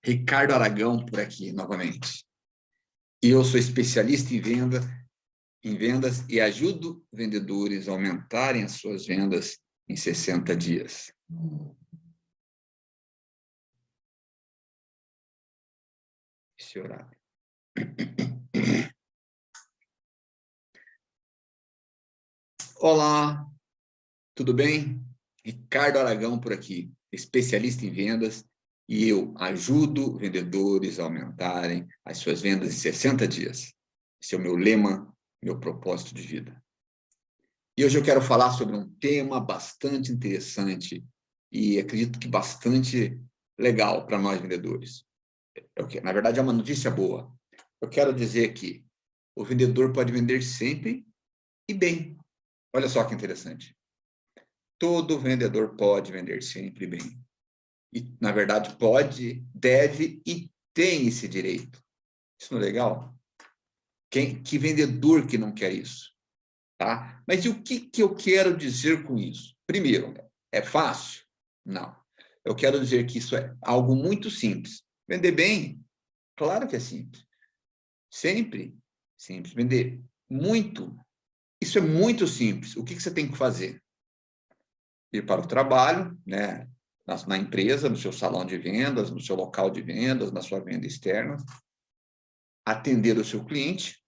Ricardo Aragão por aqui novamente. E eu sou especialista em vendas e ajudo vendedores a aumentarem as suas vendas em 60 dias. Esse horário. Olá, tudo bem? Ricardo Aragão por aqui, especialista em vendas, e eu ajudo vendedores a aumentarem as suas vendas em 60 dias. Esse é o meu lema, meu propósito de vida. E hoje eu quero falar sobre um tema bastante interessante e acredito que bastante legal para nós vendedores. Na verdade, é uma notícia boa. Eu quero dizer que o vendedor pode vender sempre e bem. Olha só que interessante. Todo vendedor pode vender sempre bem. E, na verdade, pode, deve e tem esse direito. Isso não é legal? Que vendedor que não quer isso? Tá? Mas e o que eu quero dizer com isso? Primeiro, é fácil? Não. Eu quero dizer que isso é algo muito simples. Vender bem? Claro que é simples. Sempre simples. Vender muito? Isso é muito simples. O que você tem que fazer? Ir para o trabalho, né? Na empresa, no seu salão de vendas, no seu local de vendas, na sua venda externa, atender o seu cliente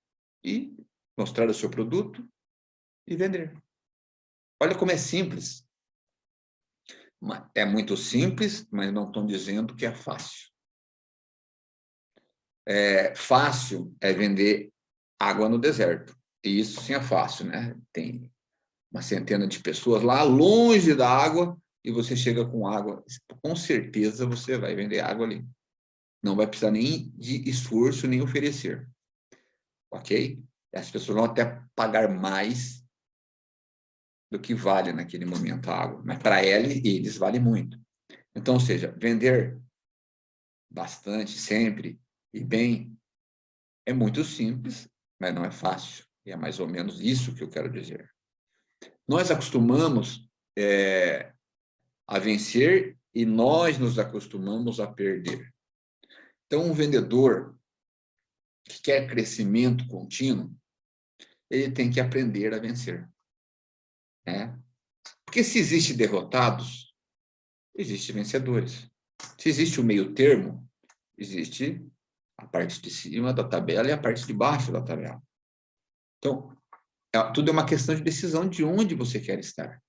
e mostrar o seu produto e vender. Olha como é simples. É muito simples, mas não estão dizendo que é fácil. Fácil é vender água no deserto. E isso sim é fácil, né? Tem uma centena de pessoas lá longe da água e você chega com água. Com certeza você vai vender água ali. Não vai precisar nem de esforço, nem oferecer. Ok? As pessoas vão até pagar mais do que vale naquele momento a água. Mas para eles vale muito. Então, ou seja, vender bastante, sempre e bem, é muito simples, mas não é fácil. E é mais ou menos isso que eu quero dizer. Nós acostumamos a vencer e nós nos acostumamos a perder. Então, um vendedor que quer crescimento contínuo, ele tem que aprender a vencer. Né? Porque se existe derrotados, existe vencedores. Se existe o meio termo, existe a parte de cima da tabela e a parte de baixo da tabela. Então, tudo é uma questão de decisão de onde você quer estar.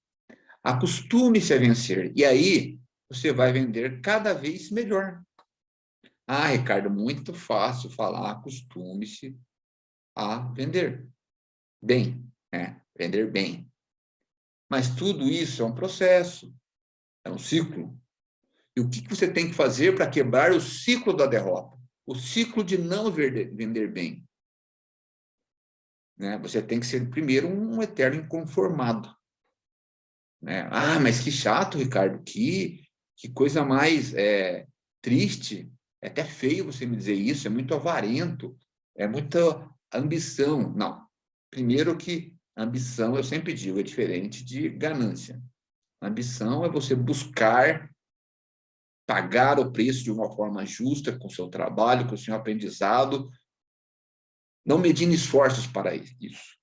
Acostume-se a vencer. E aí, você vai vender cada vez melhor. Ah, Ricardo, muito fácil falar, acostume-se a vender bem, né? Vender bem. Mas tudo isso é um processo, é um ciclo. E o que você tem que fazer para quebrar o ciclo da derrota? O ciclo de não vender bem. Né? Você tem que ser, primeiro, um eterno inconformado. Né? Ah, mas que chato, Ricardo, que coisa mais triste. É até feio você me dizer isso, é muito avarento, é muita ambição. Não. Primeiro que ambição, eu sempre digo, é diferente de ganância. Ambição é você buscar pagar o preço de uma forma justa com o seu trabalho, com o seu aprendizado, não medindo esforços para isso.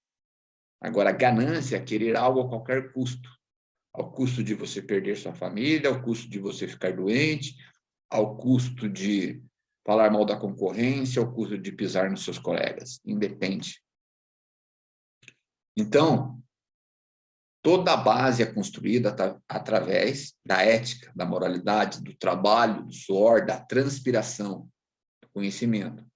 Agora, a ganância é querer algo a qualquer custo. Ao custo de você perder sua família, ao custo de você ficar doente, ao custo de falar mal da concorrência, ao custo de pisar nos seus colegas. Independe. Então, toda a base é construída através da ética, da moralidade, do trabalho, do suor, da transpiração, do conhecimento.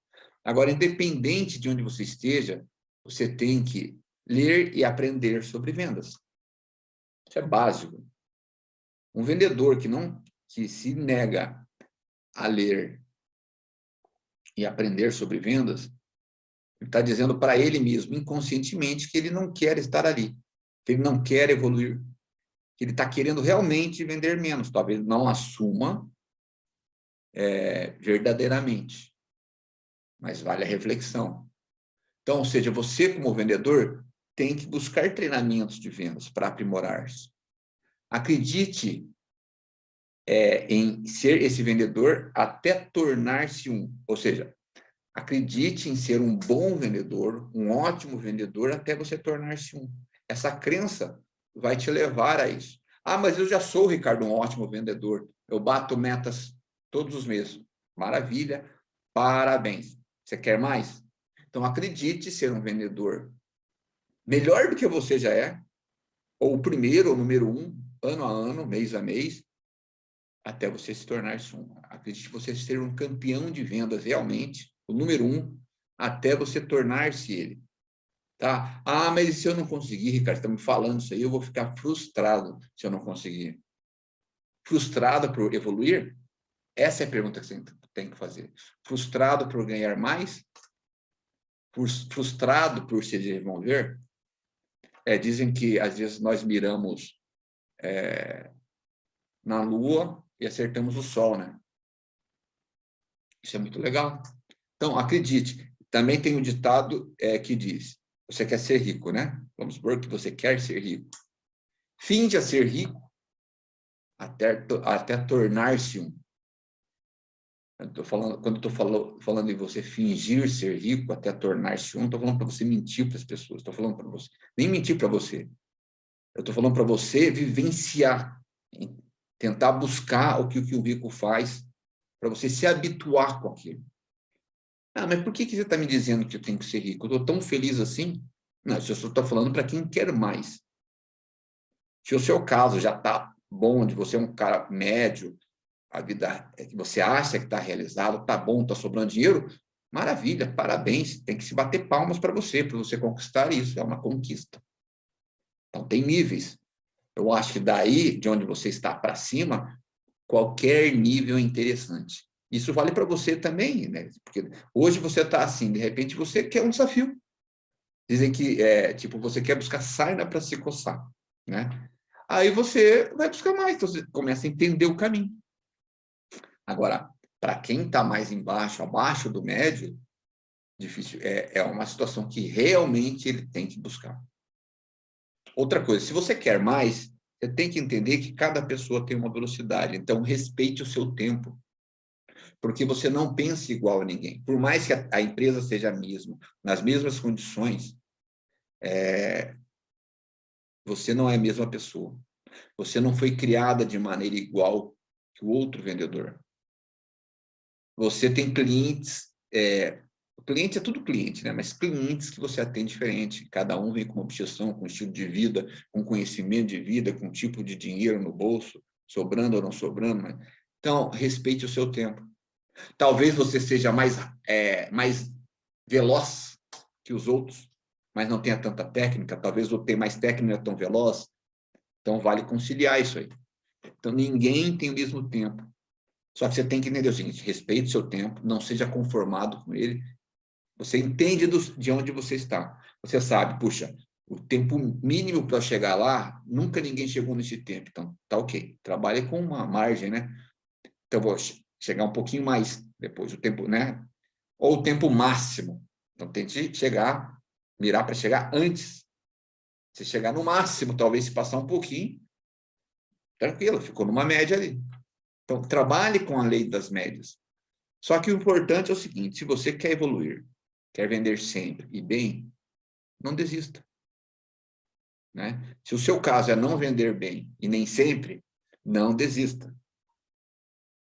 Agora, independente de onde você esteja, você tem que ler e aprender sobre vendas. Isso é básico. Um vendedor que se nega a ler e aprender sobre vendas, ele está dizendo para ele mesmo, inconscientemente, que ele não quer estar ali, que ele não quer evoluir, que ele está querendo realmente vender menos. Talvez não assuma verdadeiramente, mas vale a reflexão. Então, ou seja, você como vendedor tem que buscar treinamentos de vendas para aprimorar-se. Acredite em ser esse vendedor até tornar-se um. Ou seja, acredite em ser um bom vendedor, um ótimo vendedor, até você tornar-se um. Essa crença vai te levar a isso. Ah, mas eu já sou, Ricardo, um ótimo vendedor. Eu bato metas todos os meses. Maravilha, parabéns. Você quer mais? Então, acredite ser um vendedor melhor do que você já é, ou o primeiro, ou número um, ano a ano, mês a mês, até você se tornar-se um. Acredite você ser um campeão de vendas realmente, o número um, até você tornar-se ele. Tá? Ah, mas se eu não conseguir, Ricardo, está me falando isso aí, eu vou ficar frustrado se eu não conseguir. Frustrado por evoluir? Essa é a pergunta que você tem que fazer. Frustrado por ganhar mais? Frustrado por se desenvolver? Dizem que, às vezes, nós miramos na Lua e acertamos o Sol, né? Isso é muito legal. Então, acredite, também tem um ditado que diz, você quer ser rico, né? Vamos supor que você quer ser rico. Finge a ser rico até tornar-se um. Quando eu estou falando em você fingir ser rico até tornar-se um, estou falando para você mentir para as pessoas, estou falando para você, nem mentir para você. Eu estou falando para você vivenciar, tentar buscar o que o rico faz, para você se habituar com aquilo. Ah, mas por que você está me dizendo que eu tenho que ser rico? Eu estou tão feliz assim. Não, isso eu só estou falando para quem quer mais. Se o seu caso já está bom, de você é um cara médio, a vida que você acha que está realizado, está bom, está sobrando dinheiro, maravilha, parabéns. Tem que se bater palmas para você conquistar isso. É uma conquista. Então, tem níveis. Eu acho que daí, de onde você está para cima, qualquer nível é interessante. Isso vale para você também, né? Porque hoje você está assim, de repente você quer um desafio. Dizem que, tipo, você quer buscar sarna para se coçar, né? Aí você vai buscar mais, então você começa a entender o caminho. Agora, para quem está mais embaixo, abaixo do médio, difícil, é uma situação que realmente ele tem que buscar. Outra coisa, se você quer mais, você tem que entender que cada pessoa tem uma velocidade, então respeite o seu tempo, porque você não pensa igual a ninguém. Por mais que a empresa seja a mesma, nas mesmas condições, você não é a mesma pessoa. Você não foi criada de maneira igual que o outro vendedor. Você tem clientes, o cliente é tudo cliente, né? Mas clientes que você atende diferente. Cada um vem com uma objeção, com um estilo de vida, com conhecimento de vida, com um tipo de dinheiro no bolso, sobrando ou não sobrando. Né? Então, respeite o seu tempo. Talvez você seja mais veloz que os outros, mas não tenha tanta técnica. Talvez você tenha mais técnica, não é tão veloz. Então, vale conciliar isso aí. Então, ninguém tem o mesmo tempo. Só que você tem que entender o seguinte, respeite o seu tempo, não seja conformado com ele. Você entende de onde você está. Você sabe, puxa, o tempo mínimo para chegar lá, nunca ninguém chegou nesse tempo. Então, tá ok. Trabalhe com uma margem, né? Então, vou chegar um pouquinho mais depois, o tempo, né? Ou o tempo máximo. Então, tente chegar, mirar para chegar antes. Se chegar no máximo, talvez se passar um pouquinho, tranquilo, ficou numa média ali. Então, trabalhe com a lei das médias. Só que o importante é o seguinte, se você quer evoluir, quer vender sempre e bem, não desista. Né? Se o seu caso é não vender bem e nem sempre, não desista.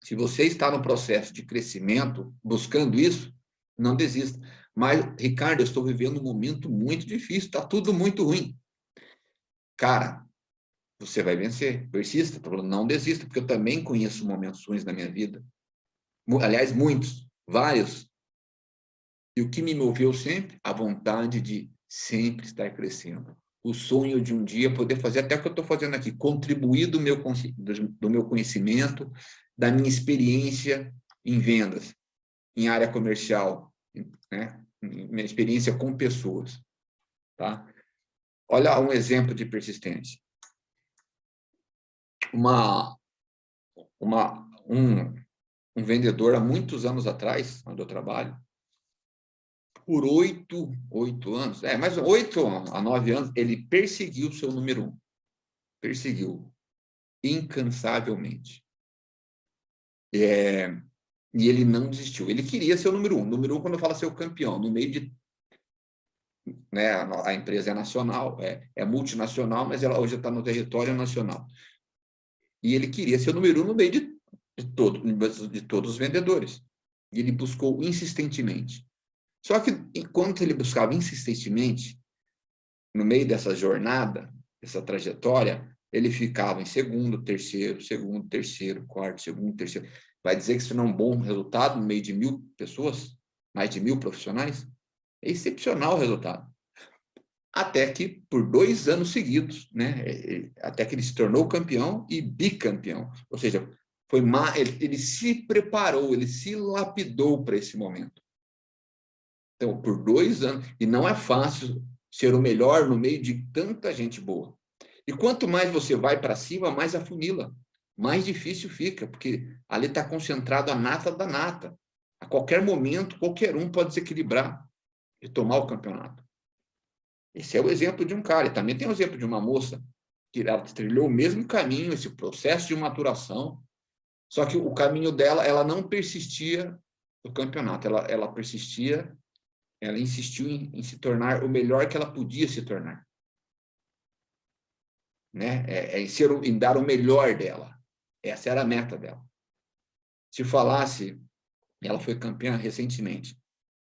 Se você está no processo de crescimento, buscando isso, não desista. Mas, Ricardo, eu estou vivendo um momento muito difícil, está tudo muito ruim. Cara, você vai vencer, persista, não desista, porque eu também conheço momentos ruins na minha vida. Aliás, muitos, vários. E o que me moveu sempre? A vontade de sempre estar crescendo. O sonho de um dia poder fazer até o que eu estou fazendo aqui, contribuir do meu conhecimento, da minha experiência em vendas, em área comercial, né? Minha experiência com pessoas. Tá? Olha um exemplo de persistência. Um vendedor, há muitos anos atrás, onde eu trabalho, por 8 anos, mais 8 a 9 anos, ele perseguiu o seu número 1. Perseguiu incansavelmente. E ele não desistiu. Ele queria ser o número 1. Número 1, quando eu falo ser o campeão, no meio de... Né, a empresa é nacional, é multinacional, mas ela hoje está no território nacional. E ele queria ser o número 1 no meio de todos os vendedores. E ele buscou insistentemente. Só que, enquanto ele buscava insistentemente, no meio dessa jornada, essa trajetória, ele ficava em segundo, terceiro, quarto, segundo, terceiro. Vai dizer que isso não é um bom resultado no meio de 1.000 pessoas? Mais de 1.000 profissionais? É excepcional o resultado. Até que, por 2 anos seguidos, né? Até que ele se tornou campeão e bicampeão. Ou seja, ele se preparou, ele se lapidou para esse momento. Então, por 2 anos, e não é fácil ser o melhor no meio de tanta gente boa. E quanto mais você vai para cima, mais afunila, mais difícil fica, porque ali está concentrado a nata da nata. A qualquer momento, qualquer um pode desequilibrar e tomar o campeonato. Esse é o exemplo de um cara. E também tem o exemplo de uma moça que ela trilhou o mesmo caminho, esse processo de maturação, só que o caminho dela, ela não persistia no campeonato, ela persistia, ela insistiu em se tornar o melhor que ela podia se tornar. Né? Em dar o melhor dela. Essa era a meta dela. Se falasse, ela foi campeã recentemente,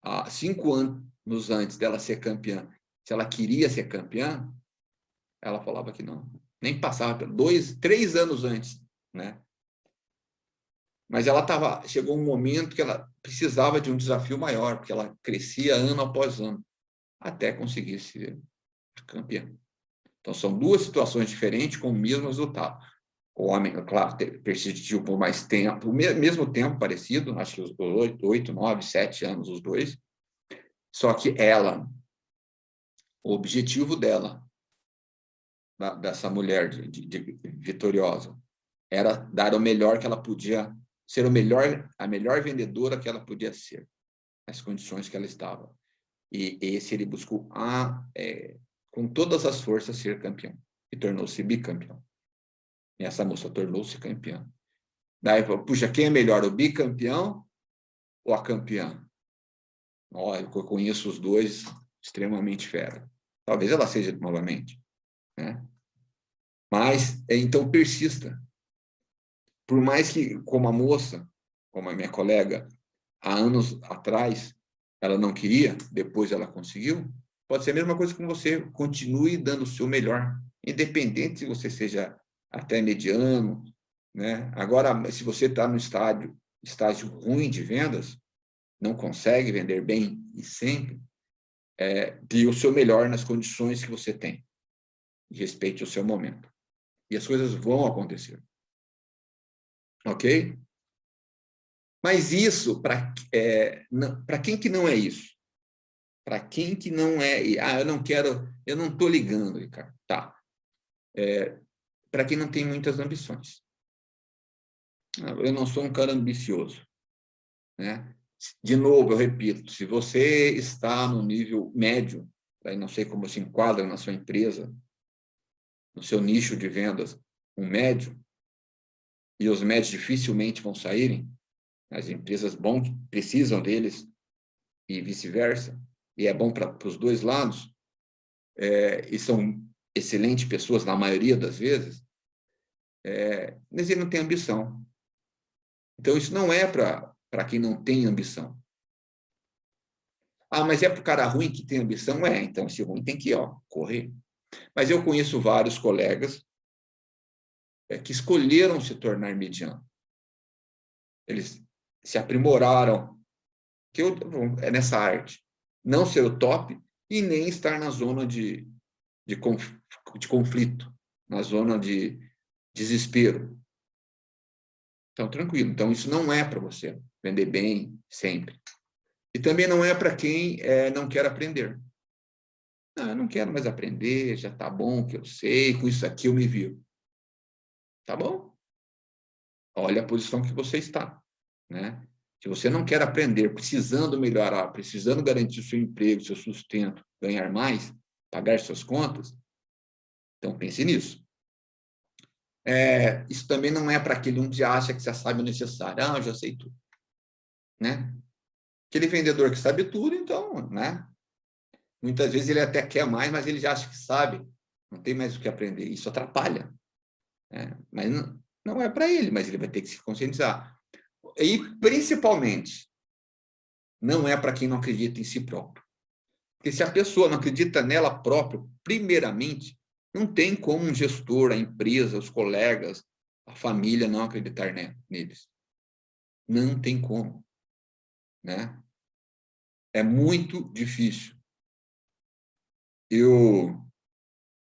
há 5 anos antes dela ser campeã, se ela queria ser campeã, ela falava que não. Nem passava, 3 anos antes, né? Mas chegou um momento que ela precisava de um desafio maior, porque ela crescia ano após ano, até conseguir ser campeã. Então, são 2 situações diferentes com o mesmo resultado. O homem, claro, persistiu por mais tempo, o mesmo tempo parecido, acho que os 8, 9, 7 anos, os 2. Só que o objetivo dela, dessa mulher vitoriosa, era dar o melhor que ela podia, ser a melhor vendedora que ela podia ser, nas condições que ela estava. E esse ele buscou, com todas as forças, ser campeão. E tornou-se bicampeão. E essa moça tornou-se campeã. Daí, puxa, quem é melhor, o bicampeão ou a campeã? Olha, eu conheço os 2 extremamente fera. Talvez ela seja novamente, né? Mas, então, persista. Por mais que, como a moça, como a minha colega, há anos atrás, ela não queria, depois ela conseguiu, pode ser a mesma coisa com você. Continue dando o seu melhor, independente se você seja até mediano, né? Agora, se você está no estágio ruim de vendas, não consegue vender bem e sempre, dê o seu melhor nas condições que você tem. E respeite o seu momento. E as coisas vão acontecer. Ok? Mas isso, para quem que não é isso? Para quem que não é... eu não quero... Eu não estou ligando, Ricardo. Tá. Para quem não tem muitas ambições. Eu não sou um cara ambicioso. Né? De novo, eu repito, se você está no nível médio, aí não sei como se enquadra na sua empresa, no seu nicho de vendas, um médio, e os médios dificilmente vão saírem, as empresas bons precisam deles, e vice-versa, e é bom para os 2 lados, e são excelentes pessoas na maioria das vezes, mas ele não tem ambição. Então, isso não é para quem não tem ambição. Mas é para o cara ruim que tem ambição? Então esse ruim tem que correr. Mas eu conheço vários colegas que escolheram se tornar mediano. Eles se aprimoraram, nessa arte. Não ser o top e nem estar na zona de conflito, na zona de desespero. Então, tranquilo. Então, isso não é para você vender bem sempre. E também não é para quem não quer aprender. Não, eu não quero mais aprender, já está bom que eu sei, com isso aqui eu me viro. Tá bom? Olha a posição que você está, né? Se você não quer aprender, precisando melhorar, precisando garantir o seu emprego, seu sustento, ganhar mais, pagar suas contas, então pense nisso. Isso também não é para aquele um que acha que já sabe o necessário. Ah, eu já sei tudo. Né? Aquele vendedor que sabe tudo, então, né? Muitas vezes ele até quer mais, mas ele já acha que sabe. Não tem mais o que aprender. Isso atrapalha. Né? Mas não é para ele, mas ele vai ter que se conscientizar. E, principalmente, não é para quem não acredita em si próprio. Porque se a pessoa não acredita nela própria, primeiramente, não tem como um gestor, a empresa, os colegas, a família não acreditar neles. Não tem como. Né? É muito difícil. Eu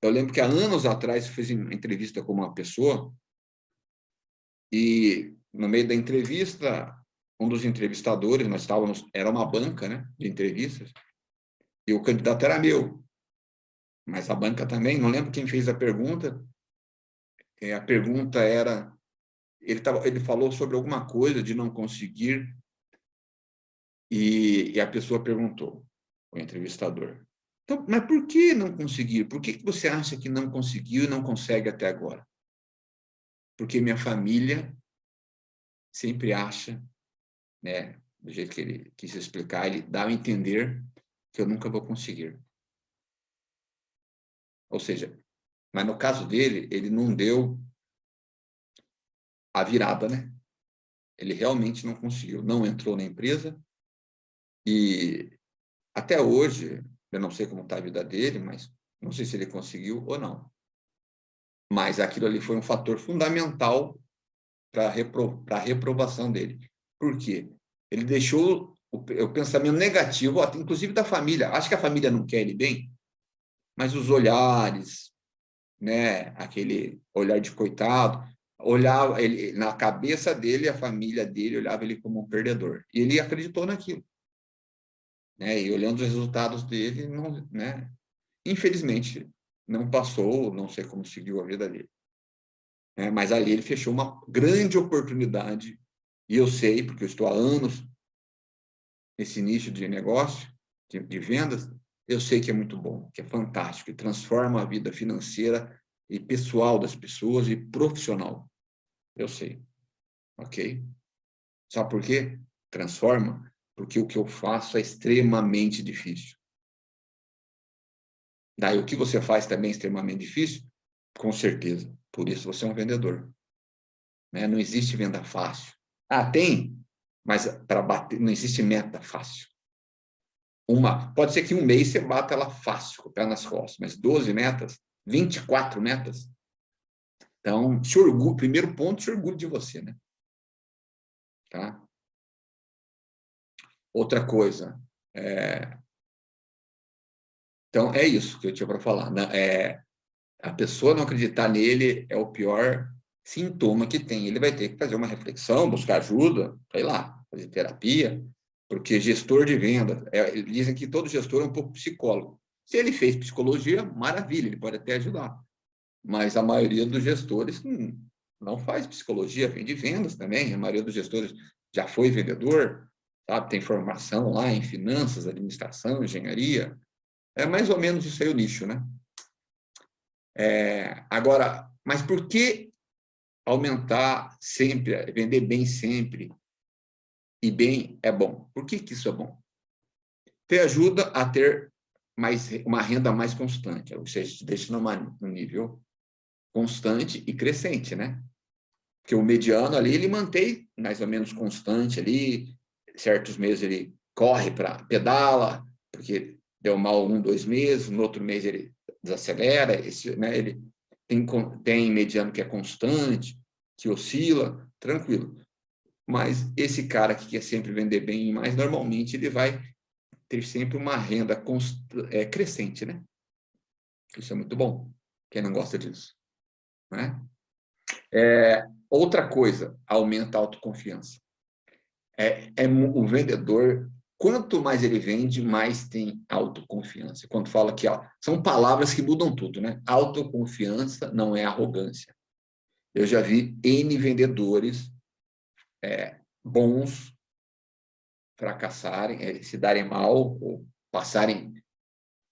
lembro que há anos atrás eu fiz uma entrevista com uma pessoa e no meio da entrevista, um dos entrevistadores, nós estávamos, era uma banca, né, de entrevistas, e o candidato era meu, mas a banca também, não lembro quem fez a pergunta era, ele falou sobre alguma coisa de não conseguir e a pessoa perguntou, o entrevistador, então, mas por que não conseguir? Por que você acha que não conseguiu e não consegue até agora? Porque minha família sempre acha, né, do jeito que ele quis explicar, ele dá a entender que eu nunca vou conseguir. Ou seja, mas no caso dele, ele não deu a virada, né? Ele realmente não conseguiu, não entrou na empresa e até hoje, eu não sei como está a vida dele, mas não sei se ele conseguiu ou não. Mas aquilo ali foi um fator fundamental para a reprovação dele. Por quê? Ele deixou o pensamento negativo, inclusive da família. Acho que a família não quer ele bem, mas os olhares, né, aquele olhar de coitado, olhava ele na cabeça dele, a família dele olhava ele como um perdedor. E ele acreditou naquilo, né? E olhando os resultados dele, não, né? Infelizmente, não passou, não sei como seguiu a vida dele. Né? Mas ali ele fechou uma grande oportunidade, e eu sei, porque eu estou há anos nesse nicho de negócio, de vendas, eu sei que é muito bom, que é fantástico, que transforma a vida financeira e pessoal das pessoas e profissional. Eu sei, ok? Sabe por quê? Transforma, porque o que eu faço é extremamente difícil. Daí o que você faz também é extremamente difícil? Com certeza. Por isso você é um vendedor. Né? Não existe venda fácil. Ah, tem, mas para bater, não existe meta fácil. Pode ser que um mês você bata ela fácil, com o pé nas costas, mas 12 metas, 24 metas. Então, primeiro ponto, se orgulho de você, né? Tá? Outra coisa, então é isso que eu tinha para falar. Né? A pessoa não acreditar nele é o pior sintoma que tem. Ele vai ter que fazer uma reflexão, buscar ajuda, sei lá, fazer terapia, porque gestor de venda, dizem que todo gestor é um pouco psicólogo. Se ele fez psicologia, maravilha, ele pode até ajudar. Mas a maioria dos gestores não faz psicologia, vende vendas também. A maioria dos gestores já foi vendedor, sabe? Tem formação lá em finanças, administração, engenharia. É mais ou menos isso aí o nicho, né? Agora, mas por que aumentar sempre, vender bem sempre e bem é bom? Por que isso é bom? Te ajuda a ter uma renda mais constante, ou seja, te deixa num nível constante e crescente, né? Porque o mediano ali, ele mantém mais ou menos constante ali, certos meses ele corre para pedala, porque deu mal 1, 2 meses, no outro mês ele desacelera, né, ele tem mediano que é constante, que oscila, tranquilo. Mas esse cara que quer sempre vender bem e mais, normalmente ele vai ter sempre uma renda crescente, né? Isso é muito bom. Quem não gosta disso, né? Outra coisa, aumenta a autoconfiança. O vendedor, quanto mais ele vende, mais tem autoconfiança. Quando fala que são palavras que mudam tudo, né? Autoconfiança não é arrogância. Eu já vi N vendedores bons fracassarem, se darem mal ou passarem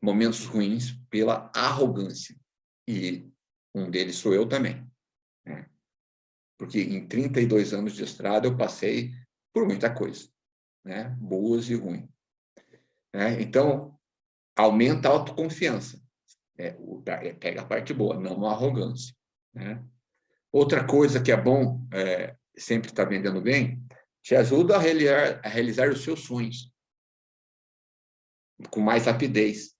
momentos ruins pela arrogância. E um deles sou eu também. Né? Porque em 32 anos de estrada eu passei por muita coisa, né? Boas e ruins. Né? Então, aumenta a autoconfiança. Pega a parte boa, não a arrogância. Né? Outra coisa que é bom, sempre estar vendendo bem, te ajuda a realizar os seus sonhos com mais rapidez.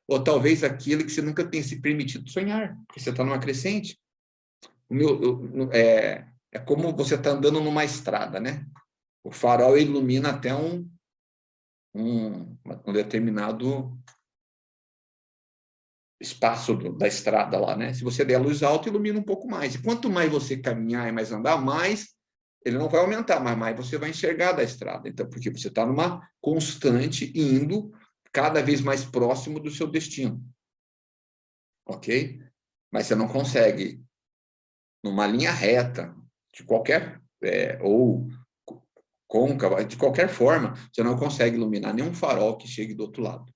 Ou talvez aquilo que você nunca tenha se permitido sonhar, porque você está numa crescente. É como você está andando numa estrada, né? O farol ilumina até um determinado espaço da estrada lá, né? Se você der a luz alta, ilumina um pouco mais. E quanto mais você caminhar e mais andar, mais ele não vai aumentar, mas mais você vai enxergar da estrada. Então, porque você está numa constante indo cada vez mais próximo do seu destino. Ok? Mas você não consegue, numa linha reta, de qualquer, ou côncava, de qualquer forma, você não consegue iluminar nenhum farol que chegue do outro lado.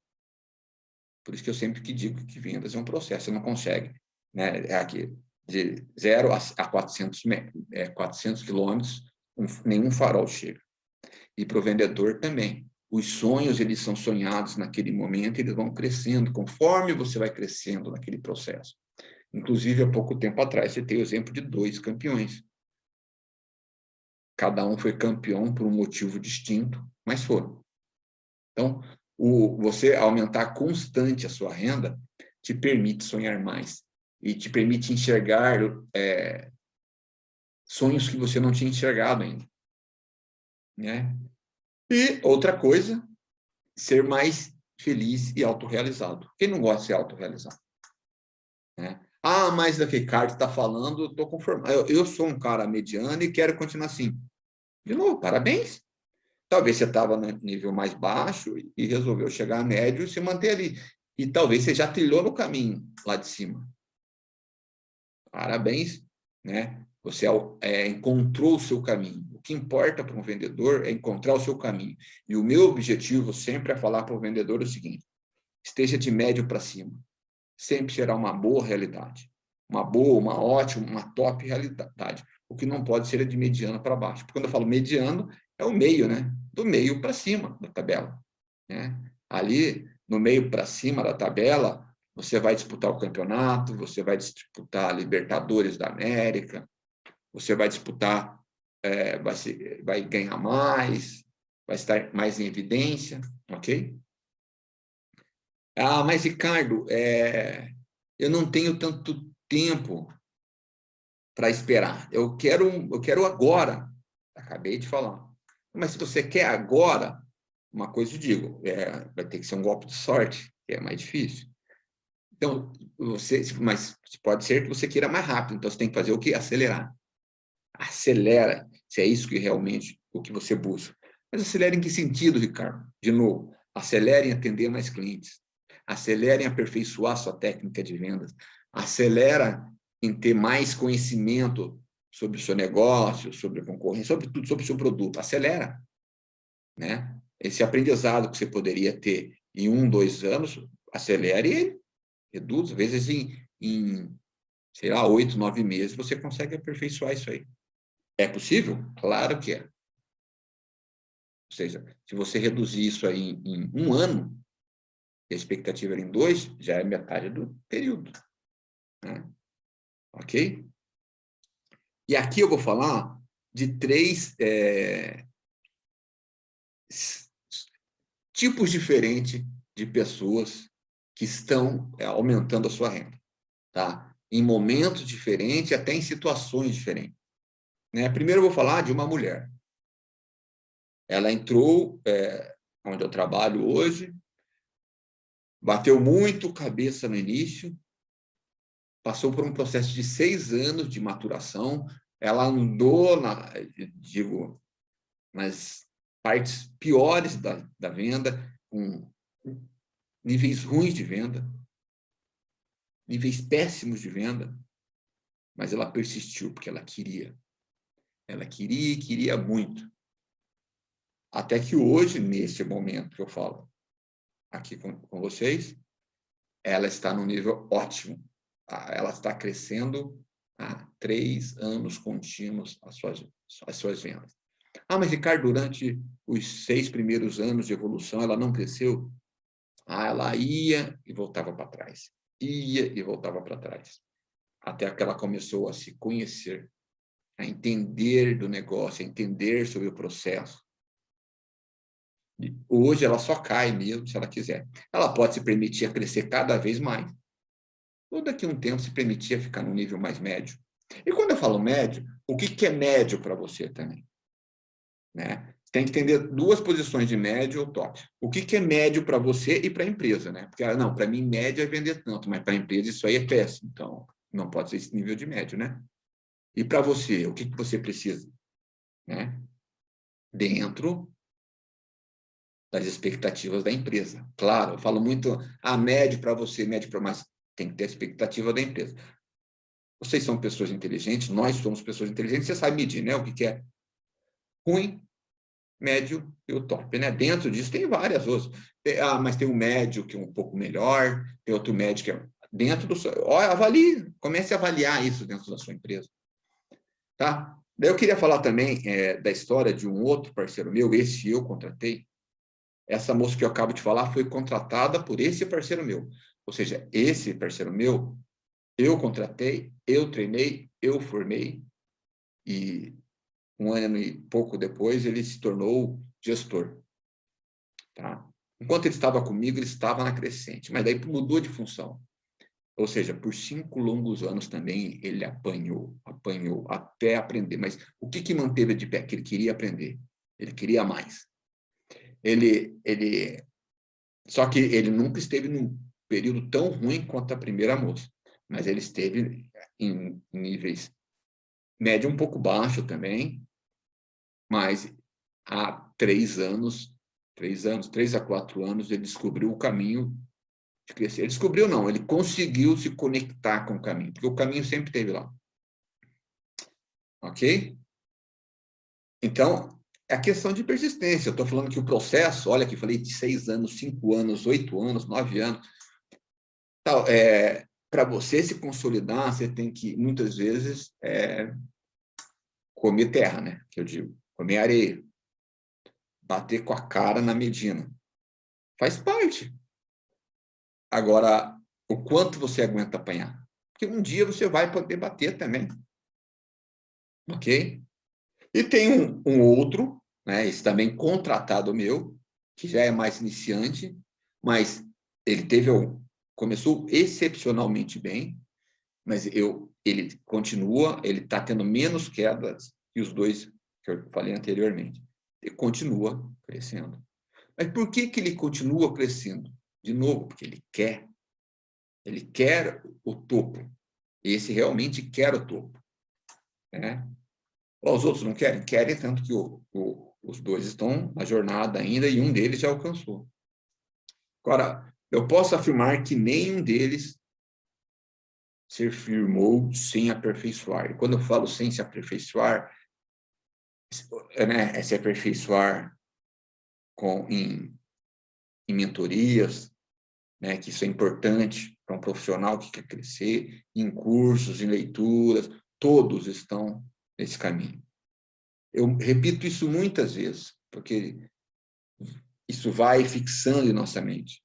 Por isso que eu sempre digo que vendas é um processo, você não consegue, né? Aqui, de 0 a 400 quilômetros, nenhum farol chega. E para o vendedor também. Os sonhos, eles são sonhados naquele momento, eles vão crescendo, conforme você vai crescendo naquele processo. Inclusive, há pouco tempo atrás, você tem o exemplo de 2 campeões. Cada um foi campeão por um motivo distinto, mas foram. Então, você aumentar constante a sua renda te permite sonhar mais e te permite enxergar sonhos que você não tinha enxergado ainda. Né? E outra coisa, ser mais feliz e autorrealizado. Quem não gosta de ser autorrealizado? Né? Ah, mas da que Ricardo está falando, eu estou conformado. Eu sou um cara mediano e quero continuar assim. De novo, parabéns. Talvez você estava no nível mais baixo e resolveu chegar a médio e se manter ali. E talvez você já trilhou no caminho lá de cima. Parabéns, né? Você encontrou o seu caminho. O que importa para um vendedor é encontrar o seu caminho. E o meu objetivo sempre é falar para o vendedor o seguinte: esteja de médio para cima. Sempre será uma boa realidade. Uma boa, uma ótima, uma top realidade. O que não pode ser é de mediano para baixo. Porque quando eu falo mediano, é o meio, né? Do meio para cima da tabela. Né? Ali, no meio para cima da tabela, você vai disputar o campeonato, você vai disputar a Libertadores da América, você vai disputar, vai ganhar mais, vai estar mais em evidência, ok? Ah, mas Ricardo, eu não tenho tanto tempo para esperar. Eu quero agora. Acabei de falar. Mas se você quer agora, uma coisa eu digo, vai ter que ser um golpe de sorte, que é mais difícil. Então, mas pode ser que você queira mais rápido. Então, você tem que fazer o quê? Acelerar. Acelera, se é isso que realmente o que você busca. Mas acelera em que sentido, Ricardo? De novo, acelere em atender mais clientes. Acelere em aperfeiçoar sua técnica de vendas. Acelera em ter mais conhecimento sobre o seu negócio, sobre a concorrência, sobre tudo, sobre o seu produto. Acelera. Né? Esse aprendizado que você poderia ter em 1, 2 anos, acelere ele. Reduz, às vezes em sei lá, 8, 9 meses, você consegue aperfeiçoar isso aí. É possível? Claro que é. Ou seja, se você reduzir isso aí em 1 ano, e a expectativa era em 2, já é metade do período. Né? Ok? E aqui eu vou falar de 3 tipos diferentes de pessoas que estão aumentando a sua renda. Tá? Em momentos diferentes, até em situações diferentes. Né? Primeiro eu vou falar de uma mulher. Ela entrou onde eu trabalho hoje, bateu muito cabeça no início, passou por um processo de 6 anos de maturação, ela andou, nas partes piores da venda, com níveis ruins de venda, níveis péssimos de venda, mas ela persistiu, porque ela queria. Ela queria e queria muito. Até que hoje, nesse momento que eu falo aqui com vocês, ela está num nível ótimo. Ela está crescendo há 3 anos contínuos as suas vendas. Ah, mas, Ricardo, durante os 6 primeiros anos de evolução, ela não cresceu? Ah, ela ia e voltava para trás. Ia e voltava para trás. Até que ela começou a se conhecer, a entender do negócio, a entender sobre o processo. E hoje ela só cai mesmo se ela quiser. Ela pode se permitir a crescer cada vez mais, ou daqui a um tempo se permitir a ficar no nível mais médio. E quando eu falo médio, o que é médio para você também? Né? Tem que entender 2 posições de médio ou top. O que é médio para você e para a empresa, né? Porque, não, para mim, médio é vender tanto, mas para a empresa isso aí é péssimo. Então, não pode ser esse nível de médio, né? E para você, o que você precisa? Né? Dentro das expectativas da empresa. Claro, eu falo muito, médio para você, médio para mais. Tem que ter a expectativa da empresa. Vocês são pessoas inteligentes, nós somos pessoas inteligentes, você sabe medir, né? O que é ruim, médio e o top, né? Dentro disso tem várias outras. Mas tem um médio que é um pouco melhor, tem outro médio que é dentro do seu... Olha, avalie, comece a avaliar isso dentro da sua empresa. Tá? Daí eu queria falar também da história de um outro parceiro meu, esse eu contratei. Essa moça que eu acabo de falar foi contratada por esse parceiro meu. Ou seja, esse parceiro meu, eu contratei, eu treinei, eu formei, e 1 ano e pouco depois ele se tornou gestor. Tá? Enquanto ele estava comigo, ele estava na crescente, mas daí mudou de função. Ou seja, por 5 longos anos também ele apanhou até aprender. Mas o que manteve de pé? Que ele queria aprender. Ele queria mais. Só que ele nunca esteve num período tão ruim quanto a primeira moça. Mas ele esteve em níveis médio um pouco baixo também, mas há 3 anos, 3 a 4 anos, ele descobriu o caminho de crescer. Ele descobriu, não, ele conseguiu se conectar com o caminho, porque o caminho sempre esteve lá. Ok? Então, é a questão de persistência. Eu estou falando que o processo, olha aqui, falei de 6 anos, 5 anos, 8 anos, 9 anos. Para você se consolidar, você tem que, muitas vezes, comer terra, né? Que eu digo, comer areia. Bater com a cara na medina. Faz parte. Agora, o quanto você aguenta apanhar? Porque um dia você vai poder bater também. Ok? E tem um outro, né, esse também contratado meu, que já é mais iniciante, mas ele começou excepcionalmente bem, mas ele continua, ele está tendo menos quedas que os 2 que eu falei anteriormente. Ele continua crescendo. Mas por que ele continua crescendo? De novo, porque ele quer. Ele quer o topo. Esse realmente quer o topo. Né? Os outros não querem? Querem, tanto que os 2 estão na jornada ainda e um deles já alcançou. Agora, eu posso afirmar que nenhum deles se firmou sem aperfeiçoar. E quando eu falo sem se aperfeiçoar, né, é se aperfeiçoar em mentorias, né, que isso é importante para um profissional que quer crescer, em cursos, em leituras, todos estão nesse caminho. Eu repito isso muitas vezes, porque isso vai fixando em nossa mente.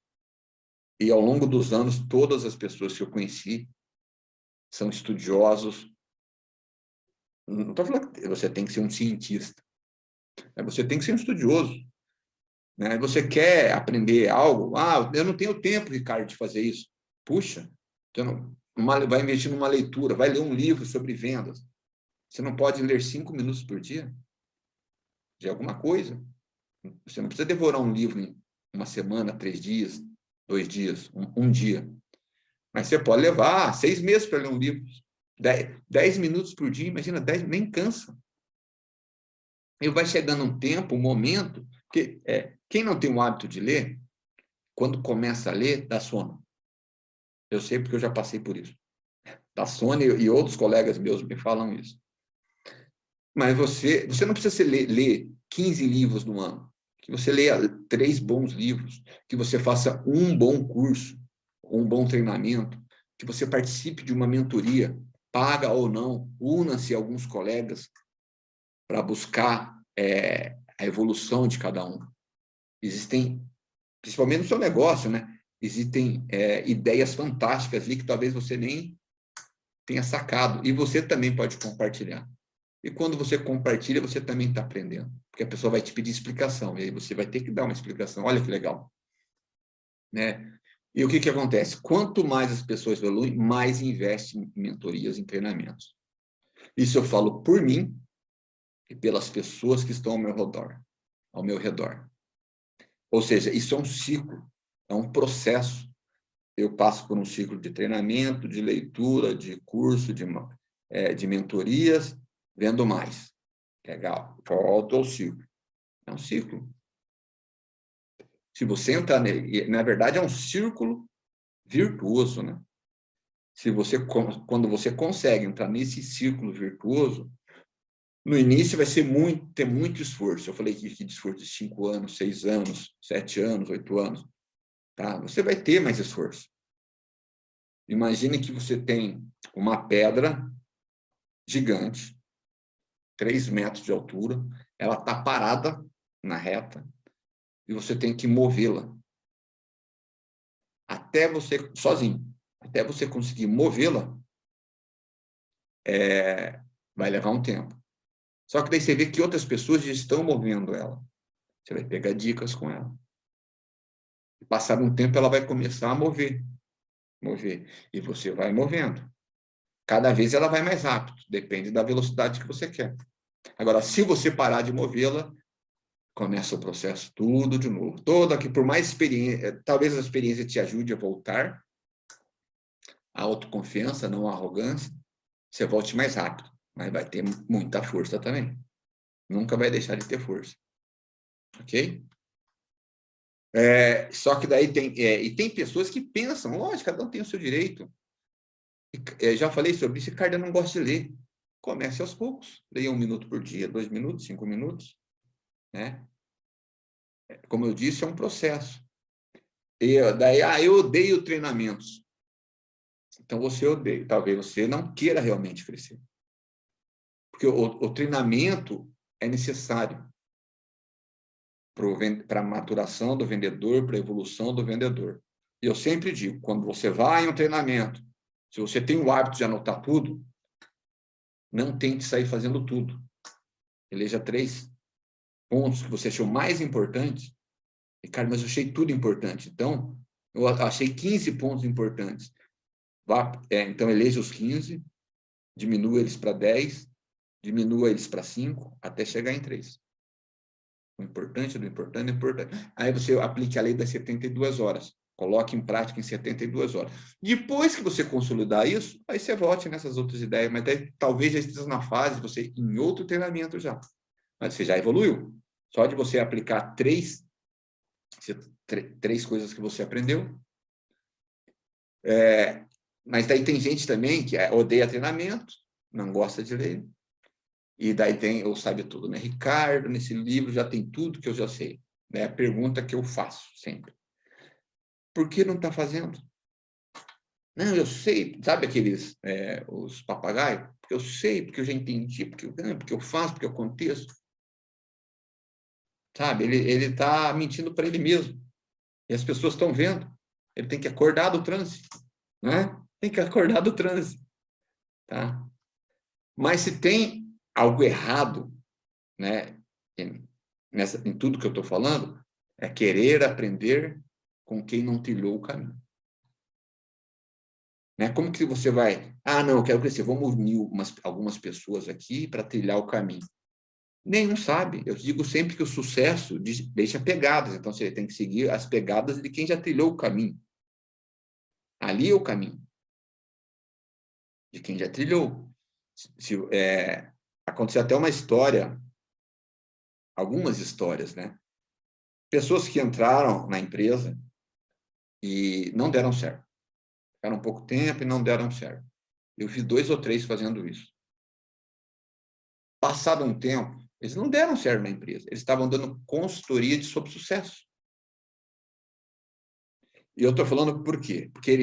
E ao longo dos anos, todas as pessoas que eu conheci são estudiosos. Não estou falando que você tem que ser um cientista, você tem que ser um estudioso. Né? Você quer aprender algo? Eu não tenho tempo, Ricardo, de fazer isso. Puxa, você vai investir numa leitura, vai ler um livro sobre vendas. Você não pode ler 5 minutos por dia de alguma coisa. Você não precisa devorar um livro em 1 semana, 3 dias, 2 dias, um dia. Mas você pode levar 6 meses para ler um livro. 10 minutos por dia, imagina, 10 nem cansa. E vai chegando um tempo, um momento, que quem não tem o hábito de ler, quando começa a ler, dá sono. Eu sei porque eu já passei por isso. Dá sono e outros colegas meus me falam isso. Mas você não precisa ler 15 livros no ano. Que você leia 3 bons livros, que você faça um bom curso, um bom treinamento, que você participe de uma mentoria. paga ou não, una-se alguns colegas para buscar a evolução de cada um. Existem, principalmente no seu negócio, né? Existem ideias fantásticas ali que talvez você nem tenha sacado, e você também pode compartilhar. E quando você compartilha, você também está aprendendo, porque a pessoa vai te pedir explicação, e aí você vai ter que dar uma explicação. Olha que legal, né? E o que acontece? Quanto mais as pessoas evoluem, mais investem em mentorias, em treinamentos. Isso eu falo por mim e pelas pessoas que estão ao meu redor. Ou seja, isso é um ciclo, é um processo. Eu passo por um ciclo de treinamento, de leitura, de curso, de mentorias, vendo mais. Legal, volto ao ciclo. É um ciclo. Se você entrar nele, na verdade é um círculo virtuoso, né? Quando você consegue entrar nesse círculo virtuoso, no início vai ser ter muito esforço. Eu falei aqui de esforço de 5 anos, 6 anos, 7 anos, 8 anos. Tá? Você vai ter mais esforço. Imagine que você tem uma pedra gigante, 3 metros de altura, ela está parada na reta e você tem que movê-la até você, sozinho, até você conseguir movê-la, vai levar um tempo. Só que daí você vê que outras pessoas já estão movendo ela. Você vai pegar dicas com ela. E passado um tempo, ela vai começar a mover. E você vai movendo. Cada vez ela vai mais rápido, depende da velocidade que você quer. Agora, se você parar de movê-la, começa o processo tudo de novo. Todo aqui, por mais experiência, talvez a experiência te ajude a voltar, a autoconfiança, não a arrogância, você volte mais rápido, mas vai ter muita força também. Nunca vai deixar de ter força. Ok? Só que daí tem pessoas que pensam, lógico, cada um tem o seu direito. Já falei sobre isso, Ricardo não gosta de ler. Comece aos poucos. Leia 1 minuto por dia, 2 minutos, 5 minutos. Né? Como eu disse, é um processo. Daí, eu odeio treinamentos. Então, você odeia. Talvez você não queira realmente crescer. Porque o treinamento é necessário para a maturação do vendedor, para a evolução do vendedor. E eu sempre digo, quando você vai em um treinamento, se você tem o hábito de anotar tudo, não tente sair fazendo tudo. Eleja 3 pontos que você achou mais importantes. E, cara, mas eu achei tudo importante. Então, eu achei 15 pontos importantes. Então, eleja os 15, diminua eles para 10, diminua eles para 5, até chegar em 3. O importante do importante é importante. Aí você aplica a lei das 72 horas. Coloque em prática em 72 horas. Depois que você consolidar isso, aí você volte nessas outras ideias, mas talvez já esteja na fase, você em outro treinamento já. Mas você já evoluiu. Só de você aplicar três coisas que você aprendeu. Mas daí tem gente também que odeia treinamento, não gosta de ler. E daí tem o Sabe Tudo, né? Ricardo, nesse livro já tem tudo que eu já sei. É a pergunta que eu faço sempre. Por que não está fazendo? Não, eu sei. Sabe aqueles, os papagaios? Porque eu sei, porque eu já entendi, porque eu faço, porque eu aconteço. Sabe? Ele está mentindo para ele mesmo. E as pessoas estão vendo. Ele tem que acordar do transe. Né? Tem que acordar do transe. Tá? Mas se tem algo errado, né, em tudo que eu estou falando, é querer aprender com quem não trilhou o caminho. Né? Como que você vai? Não, eu quero crescer, vamos unir algumas pessoas aqui para trilhar o caminho. Nenhum sabe. Eu digo sempre que o sucesso deixa pegadas, então você tem que seguir as pegadas de quem já trilhou o caminho. Ali é o caminho. De quem já trilhou. Aconteceu até uma história, algumas histórias, né? Pessoas que entraram na empresa e não deram certo. Ficaram um pouco tempo e não deram certo. Eu vi 2 ou 3 fazendo isso. Passado um tempo, eles não deram certo na empresa. Eles estavam dando consultoria sobre sucesso. E eu estou falando por quê? Porque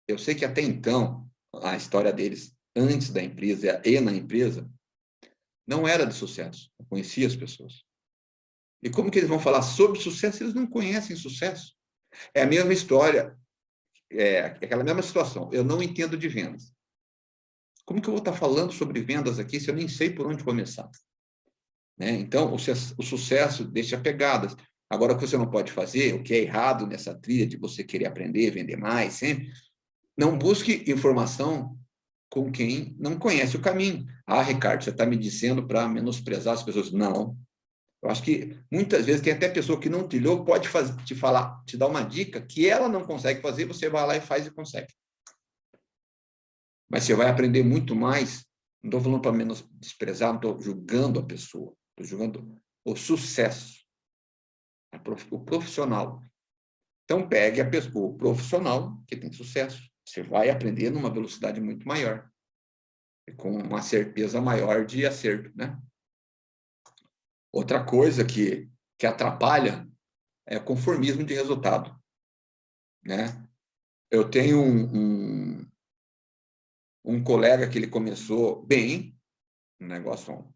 eu sei que até então, a história deles antes da empresa e na empresa, não era de sucesso. Eu conhecia as pessoas. E como que eles vão falar sobre sucesso se eles não conhecem sucesso? É a mesma história, é aquela mesma situação. Eu não entendo de vendas. Como que eu vou estar falando sobre vendas aqui se eu nem sei por onde começar? Né? Então, o sucesso deixa pegadas. Agora, o que você não pode fazer, o que é errado nessa trilha de você querer aprender, vender mais, sempre, não busque informação com quem não conhece o caminho. Ah, Ricardo, você está me dizendo para menosprezar as pessoas. Não. Eu acho que muitas vezes tem até pessoa que não trilhou, pode te falar, te dar uma dica que ela não consegue fazer, você vai lá e faz e consegue. Mas você vai aprender muito mais. Não estou falando para menosprezar, não estou julgando a pessoa, estou julgando o sucesso, o profissional. Então, pegue a pessoa, o profissional que tem sucesso. Você vai aprender numa velocidade muito maior, com uma certeza maior de acerto, né? Outra coisa que atrapalha é o conformismo de resultado, né? Eu tenho um colega que ele começou bem, um negócio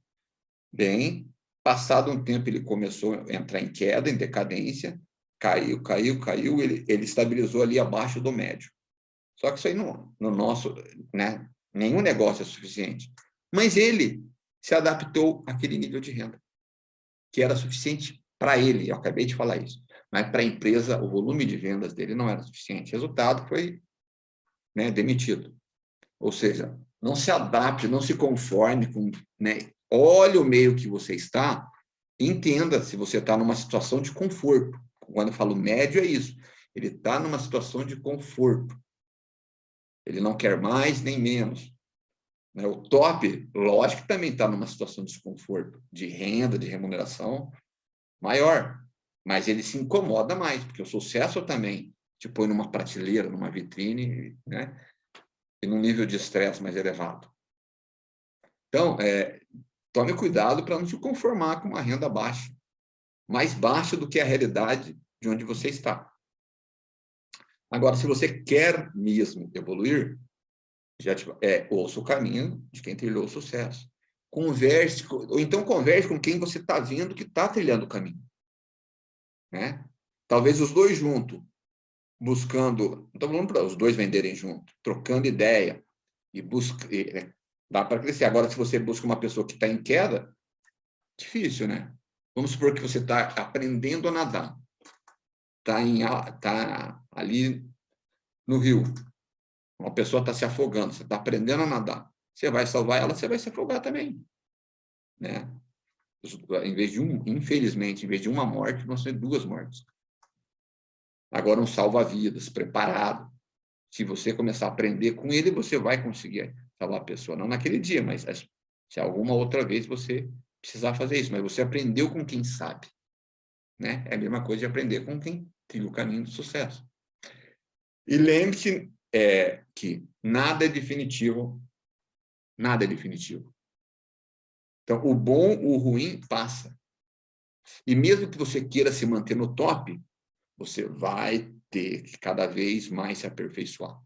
bem, passado um tempo ele começou a entrar em queda, em decadência, caiu, ele estabilizou ali abaixo do médio. Só que isso aí no nosso, né? Nenhum negócio é suficiente. Mas ele se adaptou àquele nível de renda, que era suficiente para ele, eu acabei de falar isso. Mas para a empresa, o volume de vendas dele não era suficiente. Resultado foi, né, demitido. Ou seja, não se adapte, não se conforme com, né? Olhe o meio que você está, entenda se você está numa situação de conforto. Quando eu falo médio, é isso. Ele está numa situação de conforto. Ele não quer mais nem menos. Né? O top, lógico que também está numa situação de desconforto, de renda, de remuneração maior. Mas ele se incomoda mais, porque o sucesso também te põe numa prateleira, numa vitrine, né? E num nível de estresse mais elevado. Então, tome cuidado para não se conformar com uma renda baixa, mais baixa do que a realidade de onde você está. Agora, se você quer mesmo evoluir, ouça o caminho de quem trilhou o sucesso. Converse, ou então converse com quem você está vendo que está trilhando o caminho. Né? Talvez os dois juntos, buscando, não estou falando para os dois venderem junto, trocando ideia, e dá para crescer. Agora, se você busca uma pessoa que está em queda, difícil, né? Vamos supor que você está aprendendo a nadar, tá ali no rio, uma pessoa está se afogando, você está aprendendo a nadar, você vai salvar ela, você vai se afogar também, né? Em vez de infelizmente, em vez de uma morte, vão ser duas mortes. Agora, um salva-vidas, preparado. Se você começar a aprender com ele, você vai conseguir salvar a pessoa. Não naquele dia, mas se alguma outra vez você precisar fazer isso. Mas você aprendeu com quem sabe. Né? É a mesma coisa de aprender com quem trilha o caminho do sucesso. E lembre-se que nada é definitivo. Nada é definitivo. Então, o bom, o ruim, passa. E mesmo que você queira se manter no top, você vai ter que cada vez mais se aperfeiçoar.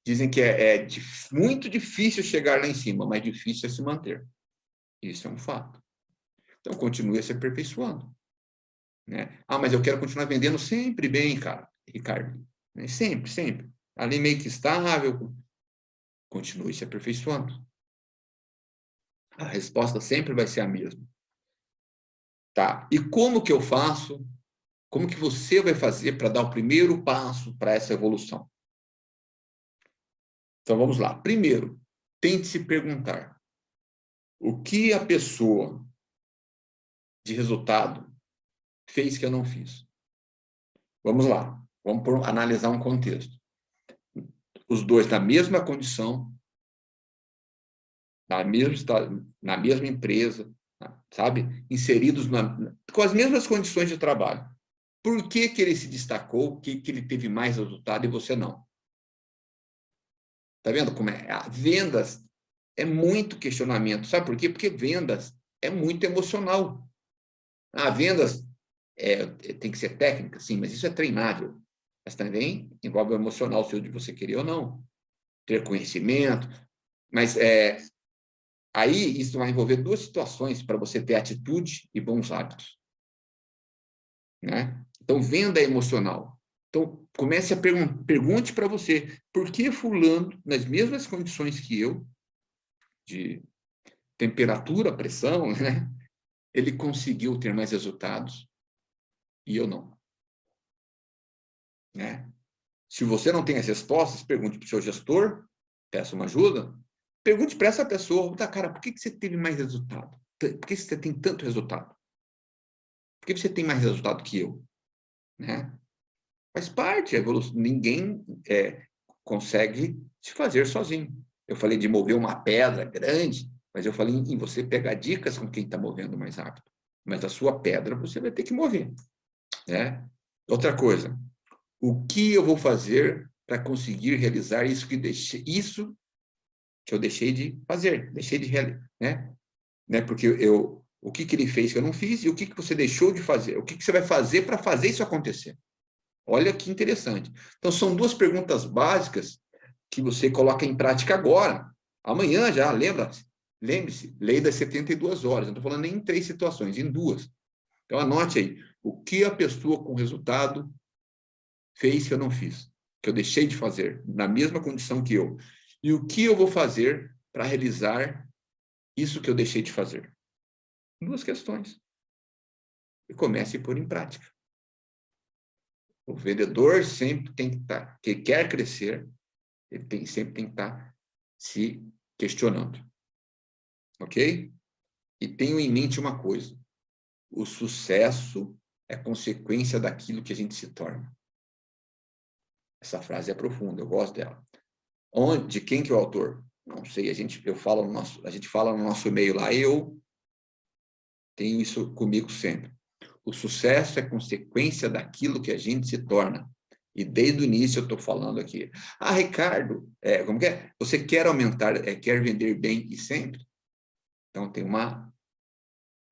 Dizem que muito difícil chegar lá em cima, mas difícil é se manter. Isso é um fato. Então, continue se aperfeiçoando. Né? Ah, mas eu quero continuar vendendo sempre bem, cara, Ricardo. Né? Sempre, sempre. Ali meio que estável. Continue se aperfeiçoando. A resposta sempre vai ser a mesma. Tá? E como que eu faço? Como que você vai fazer para dar o primeiro passo para essa evolução? Então, vamos lá. Primeiro, tente se perguntar o que a pessoa de resultado fez que eu não fiz. Vamos lá. Vamos analisar um contexto. Os dois na mesma condição, na mesma empresa, sabe? Inseridos com as mesmas condições de trabalho. Por que ele se destacou, que ele teve mais resultado e você não? Tá vendo como é? Vendas é muito questionamento. Sabe por quê? Porque vendas é muito emocional. Vendas tem que ser técnica, sim, mas isso é treinável. Mas também envolve o emocional seu de você querer ou não. ter conhecimento, mas aí isso vai envolver duas situações para você ter atitude e bons hábitos, né? Então, venda emocional. Então, comece a pergunte para você, por que fulano, nas mesmas condições que eu, de temperatura, pressão, né? Ele conseguiu ter mais resultados e eu não, né? Se você não tem as respostas, pergunte para o seu gestor, peça uma ajuda, pergunte para essa pessoa, tá, cara, por que você teve mais resultado? Por que você tem tanto resultado? Por que você tem mais resultado que eu? Né? Faz parte, a evolução. Ninguém consegue se fazer sozinho. Eu falei de mover uma pedra grande, mas eu falei em você pegar dicas com quem está movendo mais rápido. Mas a sua pedra você vai ter que mover. Né? Outra coisa, o que eu vou fazer para conseguir realizar isso que eu deixei de fazer, deixei de realizar, né? Porque o que ele fez que eu não fiz e o que você deixou de fazer, o que você vai fazer para fazer isso acontecer. Olha que interessante. Então, são duas perguntas básicas que você coloca em prática agora. Amanhã já, lembre-se, lei das 72 horas. Não estou falando nem em 3 situações, em 2. Então, anote aí, o que a pessoa com resultado fez que eu não fiz, que eu deixei de fazer, na mesma condição que eu. E o que eu vou fazer para realizar isso que eu deixei de fazer? 2 questões. E comece a pôr em prática. O vendedor sempre tem que estar, que quer crescer, ele sempre tem que estar se questionando. Ok? E tenho em mente uma coisa, o sucesso é consequência daquilo que a gente se torna. Essa frase é profunda, eu gosto dela. De quem que é o autor? Não sei, a gente fala no nosso meio lá, eu tenho isso comigo sempre. O sucesso é consequência daquilo que a gente se torna. E desde o início eu estou falando aqui. Ah, Ricardo, como que é? Você quer aumentar, quer vender bem e sempre? Então tem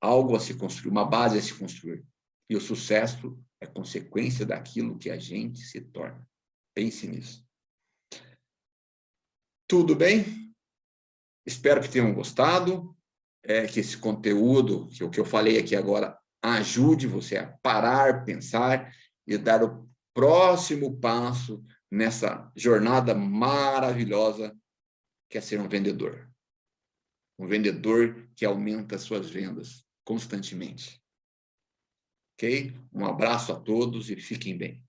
algo a se construir, uma base a se construir. E o sucesso é consequência daquilo que a gente se torna. Pense nisso. Tudo bem? Espero que tenham gostado, que esse conteúdo, que o que eu falei aqui agora, ajude você a parar, pensar e dar o próximo passo nessa jornada maravilhosa que é ser um vendedor. Um vendedor que aumenta suas vendas constantemente. Ok? Um abraço a todos e fiquem bem.